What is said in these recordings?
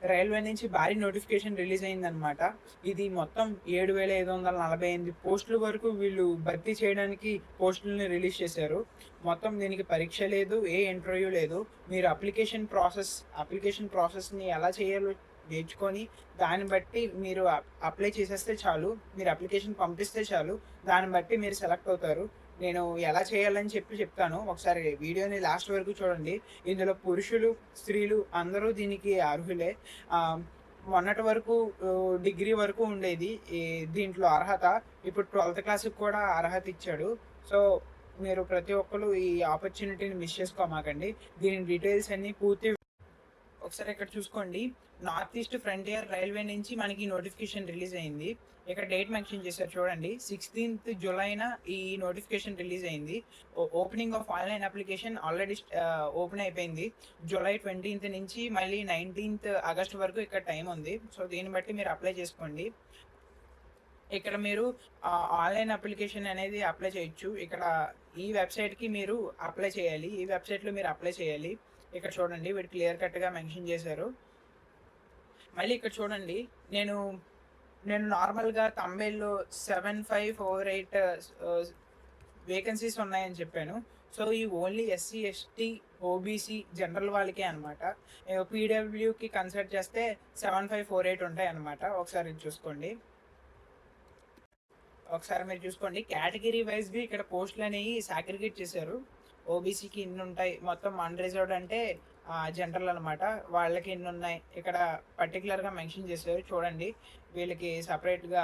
Railway నుంచి భారీ notification release అయిందనమాట. ఇది మొత్తం 7,548 పోస్టుల వరకు వీళ్ళు భర్తీ చేయడానికి పోస్టులని రిలీజ్ చేశారు. మొత్తం దీనికి పరీక్ష లేదు, ఏ ఇంటర్వ్యూ లేదు. మీరు అప్లికేషన్ ప్రాసెస్ని ఎలా చేయాలో నేర్చుకొని దాన్ని బట్టి మీరు అప్లై చేసేస్తే చాలు. మీరు అప్లికేషన్ పంపిస్తే చాలు, దాన్ని బట్టి మీరు సెలెక్ట్ అవుతారు. నేను ఎలా చేయాలని చెప్తాను. ఒకసారి వీడియోని లాస్ట్ వరకు చూడండి. ఇందులో పురుషులు, స్త్రీలు అందరూ దీనికి అర్హులే. మొన్నటి వరకు డిగ్రీ వరకు ఉండేది దీంట్లో అర్హత. ఇప్పుడు 12th క్లాస్కి కూడా అర్హత ఇచ్చాడు. సో మీరు ప్రతి ఒక్కరు ఈ ఆపర్చునిటీని మిస్ చేసుకోమాకండి. దీని డీటెయిల్స్ అన్నీ పూర్తి ఒకసారి ఇక్కడ చూసుకోండి. నార్త్ ఈస్ట్ ఫ్రంటియర్ రైల్వే నుంచి మనకి నోటిఫికేషన్ రిలీజ్ అయింది. ఇక్కడ డేట్ మెన్షన్ చేశారు చూడండి. 16th జూలైన ఈ నోటిఫికేషన్ రిలీజ్ అయింది. Opening of online application already open అయిపోయింది. జూలై 20th నుంచి మళ్ళీ 19th ఆగస్ట్ వరకు ఇక్కడ టైం ఉంది. సో దీన్ని బట్టి మీరు అప్లై చేసుకోండి. ఇక్కడ మీరు ఆన్లైన్ అప్లికేషన్ అనేది అప్లై చేయొచ్చు. ఇక్కడ ఈ వెబ్సైట్కి మీరు అప్లై చేయాలి. ఈ వెబ్సైట్లో మీరు అప్లై చేయాలి. ఇక్కడ చూడండి, వీడు క్లియర్ కట్గా మెన్షన్ చేశారు. మళ్ళీ ఇక్కడ చూడండి, నేను నార్మల్గా తంబేల్లో 7548 వేకెన్సీస్ ఉన్నాయని చెప్పాను. సో ఈ only SC, ST, OBC general వాళ్ళకే అనమాట. PWకి కన్సిడర్ చేస్తే 7548 ఉంటాయి అనమాట. ఒకసారి చూసుకోండి. ఒకసారి మీరు చూసుకోండి, కేటగిరీ వైజ్గా ఇక్కడ పోస్టులు అనేవి సాగ్రిగేట్ చేశారు. ఓబీసీకి ఇన్ని ఉంటాయి, మొత్తం అన్రిజర్వ్డ్ అంటే జనరల్ అనమాట, వాళ్ళకి ఇన్ని ఉన్నాయి ఇక్కడ పర్టికులర్గా మెన్షన్ చేశారు. చూడండి, వీళ్ళకి సపరేట్గా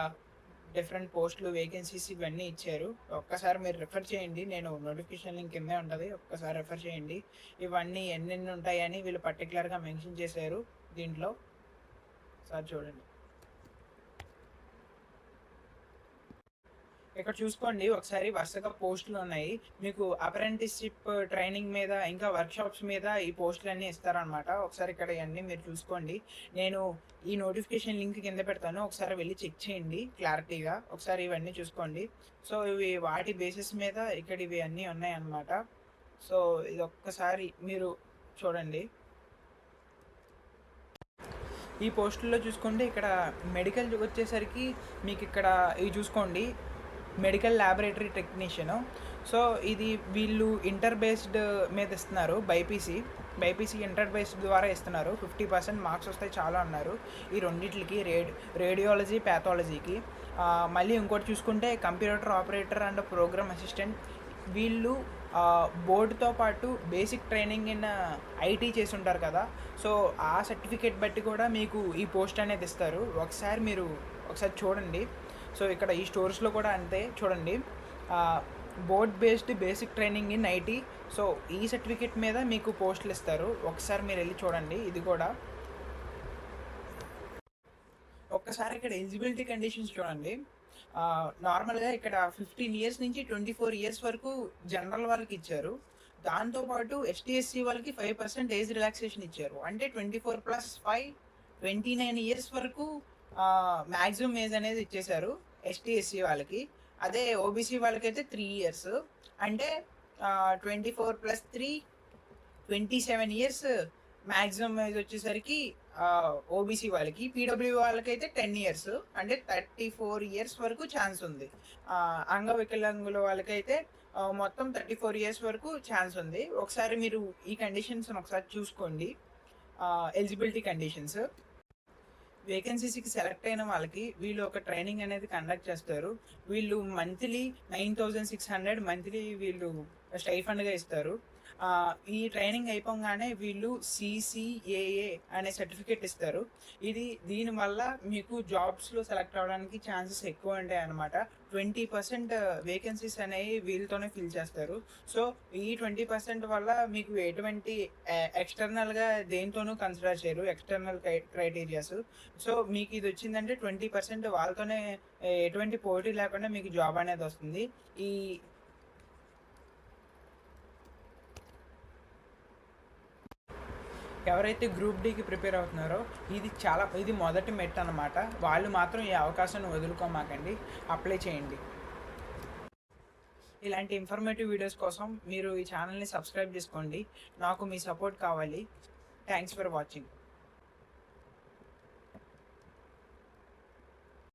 డిఫరెంట్ పోస్టులు, వేకెన్సీస్ ఇవన్నీ ఇచ్చారు. ఒక్కసారి మీరు రిఫర్ చేయండి. నేను నోటిఫికేషన్ లింక్ కిందే ఉంటుంది, ఒక్కసారి రిఫర్ చేయండి. ఇవన్నీ ఎన్నెన్ని ఉంటాయని వీళ్ళు పర్టికులర్గా మెన్షన్ చేశారు దీంట్లో. సార్ చూడండి, ఇక్కడ చూసుకోండి ఒకసారి వరుసగా పోస్టులు ఉన్నాయి. మీకు అప్రెంటిస్షిప్ ట్రైనింగ్ మీద, ఇంకా వర్క్షాప్స్ మీద ఈ పోస్టులు అన్నీ ఇస్తారనమాట. ఒకసారి ఇక్కడ ఇవన్నీ మీరు చూసుకోండి. నేను ఈ నోటిఫికేషన్ లింక్ కింద పెడతాను, ఒకసారి వెళ్ళి చెక్ చేయండి క్లారిటీగా. ఒకసారి ఇవన్నీ చూసుకోండి. సో ఇవి వాటి బేసిస్ మీద ఇక్కడ ఇవి అన్నీ ఉన్నాయన్నమాట. సో ఇది ఒక్కసారి మీరు చూడండి. ఈ పోస్టుల్లో చూసుకుంటే ఇక్కడ మెడికల్ వచ్చేసరికి మీకు ఇక్కడ ఇవి చూసుకోండి, మెడికల్ ల్యాబొరేటరీ టెక్నీషియను. సో ఇది వీళ్ళు ఇంటర్ బేస్డ్ మీద ఇస్తున్నారు. బైపీసీ ఇంటర్ బేస్డ్ ద్వారా ఇస్తున్నారు. 50% మార్క్స్ వస్తాయి చాలా అన్నారు ఈ రెండింటికి, రేడియాలజీ, ప్యాథాలజీకి. మళ్ళీ ఇంకోటి చూసుకుంటే computer operator and programme assistant. వీళ్ళు బోర్డుతో పాటు బేసిక్ ట్రైనింగ్ ఇన్ IT చేసి ఉంటారు కదా. సో ఆ సర్టిఫికేట్ బట్టి కూడా మీకు ఈ పోస్ట్ అనేది ఇస్తారు. ఒకసారి చూడండి. సో ఇక్కడ ఈ స్టోర్స్లో కూడా అంతే, చూడండి, board based basic training in IT. So ఈ సర్టిఫికేట్ మీద మీకు పోస్టులు ఇస్తారు. ఒకసారి మీరు వెళ్ళి చూడండి. ఇది కూడా ఒక్కసారి ఇక్కడ ఎలిజిబిలిటీ కండిషన్స్ చూడండి. నార్మల్గా ఇక్కడ 15 years నుంచి 24 years వరకు జనరల్ వాళ్ళకి ఇచ్చారు. దాంతోపాటు ST, SC వాళ్ళకి 5% ఏజ్ రిలాక్సేషన్ ఇచ్చారు. అంటే 24+5 29 years వరకు మ్యాక్సిమం ఏజ్ అనేది ఇచ్చేశారు ST, SC వాళ్ళకి. అదే OBC వాళ్ళకైతే 3 years, అంటే 24+3 27 years మ్యాక్సిమం ఏజ్ వచ్చేసరికి OBC వాళ్ళకి. PW వాళ్ళకైతే 10 years, అంటే 34 years వరకు ఛాన్స్ ఉంది. అంగవికలాంగుల వాళ్ళకైతే మొత్తం 34 years వరకు ఛాన్స్ ఉంది. ఒకసారి మీరు ఈ కండిషన్స్ ఒకసారి చూసుకోండి, ఎలిజిబిలిటీ కండిషన్స్. వేకెన్సీస్కి సెలెక్ట్ అయిన వాళ్ళకి వీళ్ళు ఒక ట్రైనింగ్ అనేది కండక్ట్ చేస్తారు. వీళ్ళు మంత్లీ 9600 మంత్లీ వీళ్ళు స్టైఫండ్గా ఇస్తారు. ఈ ట్రైనింగ్ అయిపోగానే వీళ్ళు CCAA అనే సర్టిఫికేట్ ఇస్తారు. దీనివల్ల మీకు జాబ్స్లో సెలెక్ట్ అవ్వడానికి ఛాన్సెస్ ఎక్కువ ఉంటాయి అన్నమాట. 20% వేకెన్సీస్ అనేవి వీళ్ళతోనే ఫిల్ చేస్తారు. సో ఈ 20% వల్ల మీకు ఎటువంటి ఎక్స్టర్నల్గా దేంతోనూ కన్సిడర్ చేయరు, ఎక్స్టర్నల్ క్రైటీరియాస్. సో మీకు ఇది వచ్చిందంటే 20% వాళ్ళతోనే ఎటువంటి పోటీ లేకుండా మీకు జాబ్ అనేది వస్తుంది. ఎవరైతే గ్రూప్ డీకి ప్రిపేర్ అవుతున్నారో ఇది మొదటి మెట్ అన్నమాట. వాళ్ళు మాత్రం ఈ అవకాశాన్ని వదులుకోమాకండి, అప్లై చేయండి. ఇలాంటి ఇన్ఫర్మేటివ్ వీడియోస్ కోసం మీరు ఈ ఛానల్ని సబ్స్క్రైబ్ చేసుకోండి. నాకు మీ సపోర్ట్ కావాలి. Thanks for watching.